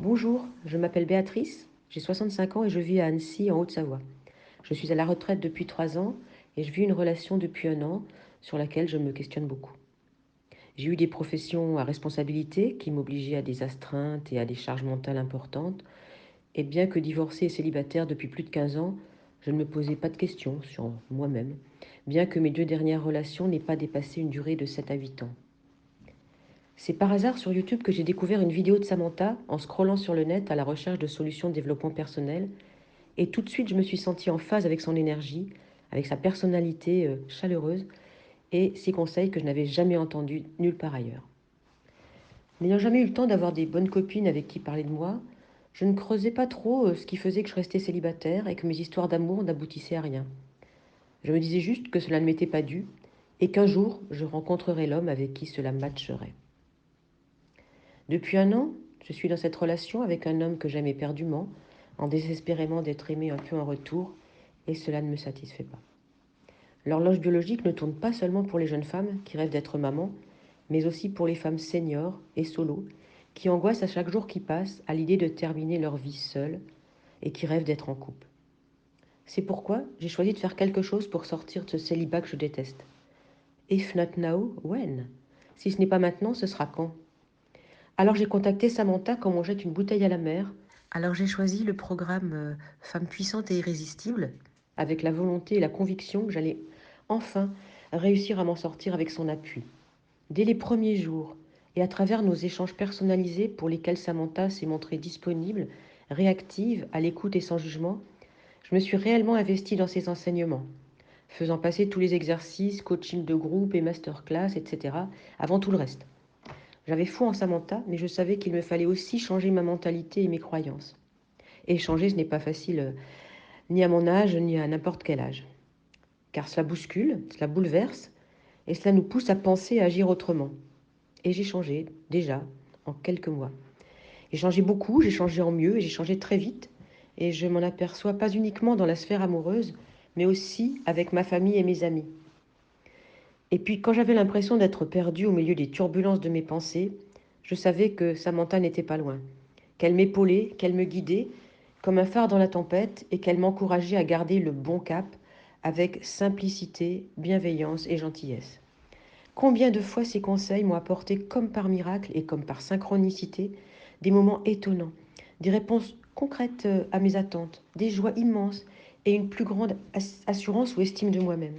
Bonjour, je m'appelle Béatrice, j'ai 65 ans et je vis à Annecy, en Haute-Savoie. Je suis à la retraite depuis 3 ans et je vis une relation depuis un an sur laquelle je me questionne beaucoup. J'ai eu des professions à responsabilité qui m'obligeaient à des astreintes et à des charges mentales importantes, et bien que divorcée et célibataire depuis plus de 15 ans, je ne me posais pas de questions sur moi-même, bien que mes 2 dernières relations n'aient pas dépassé une durée de 7 à 8 ans. C'est par hasard sur YouTube que j'ai découvert une vidéo de Samantha en scrollant sur le net à la recherche de solutions de développement personnel. Et tout de suite, je me suis sentie en phase avec son énergie, avec sa personnalité chaleureuse et ses conseils que je n'avais jamais entendus nulle part ailleurs. N'ayant jamais eu le temps d'avoir des bonnes copines avec qui parler de moi, je ne creusais pas trop ce qui faisait que je restais célibataire et que mes histoires d'amour n'aboutissaient à rien. Je me disais juste que cela ne m'était pas dû et qu'un jour, je rencontrerais l'homme avec qui cela matcherait. Depuis un an, je suis dans cette relation avec un homme que j'aime éperdument, en désespérément d'être aimé un peu en retour, et cela ne me satisfait pas. L'horloge biologique ne tourne pas seulement pour les jeunes femmes qui rêvent d'être mamans, mais aussi pour les femmes seniors et solos qui angoissent à chaque jour qui passe à l'idée de terminer leur vie seule et qui rêvent d'être en couple. C'est pourquoi j'ai choisi de faire quelque chose pour sortir de ce célibat que je déteste. If not now, when? Si ce n'est pas maintenant, ce sera quand? Alors j'ai contacté Samantha comme on jette une bouteille à la mer. Alors j'ai choisi le programme Femmes puissantes et irrésistibles avec la volonté et la conviction que j'allais enfin réussir à m'en sortir avec son appui. Dès les premiers jours et à travers nos échanges personnalisés pour lesquels Samantha s'est montrée disponible, réactive, à l'écoute et sans jugement, je me suis réellement investie dans ses enseignements, faisant passer tous les exercices, coaching de groupe et masterclass, etc., avant tout le reste. J'avais foi en Samantha, mais je savais qu'il me fallait aussi changer ma mentalité et mes croyances. Et changer, ce n'est pas facile, ni à mon âge, ni à n'importe quel âge. Car cela bouscule, cela bouleverse, et cela nous pousse à penser et à agir autrement. Et j'ai changé, déjà, en quelques mois. J'ai changé beaucoup, j'ai changé en mieux, et j'ai changé très vite. Et je m'en aperçois pas uniquement dans la sphère amoureuse, mais aussi avec ma famille et mes amis. Et puis, quand j'avais l'impression d'être perdue au milieu des turbulences de mes pensées, je savais que Samantha n'était pas loin, qu'elle m'épaulait, qu'elle me guidait comme un phare dans la tempête et qu'elle m'encourageait à garder le bon cap avec simplicité, bienveillance et gentillesse. Combien de fois ces conseils m'ont apporté comme par miracle et comme par synchronicité des moments étonnants, des réponses concrètes à mes attentes, des joies immenses et une plus grande assurance ou estime de moi-même.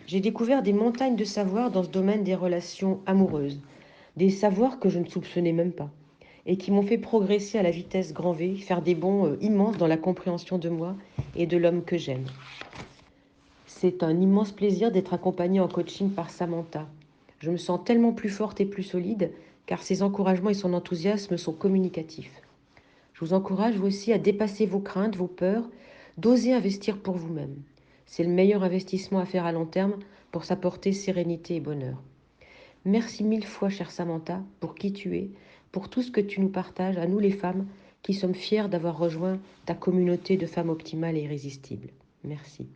J'ai découvert des montagnes de savoir dans ce domaine des relations amoureuses, des savoirs que je ne soupçonnais même pas, et qui m'ont fait progresser à la vitesse grand V, faire des bonds immenses dans la compréhension de moi et de l'homme que j'aime. C'est un immense plaisir d'être accompagnée en coaching par Samantha. Je me sens tellement plus forte et plus solide, car ses encouragements et son enthousiasme sont communicatifs. Je vous encourage, vous aussi, à dépasser vos craintes, vos peurs, d'oser investir pour vous-même. C'est le meilleur investissement à faire à long terme pour s'apporter sérénité et bonheur. Merci mille fois, chère Samantha, pour qui tu es, pour tout ce que tu nous partages, à nous les femmes, qui sommes fières d'avoir rejoint ta communauté de femmes optimales et irrésistibles. Merci.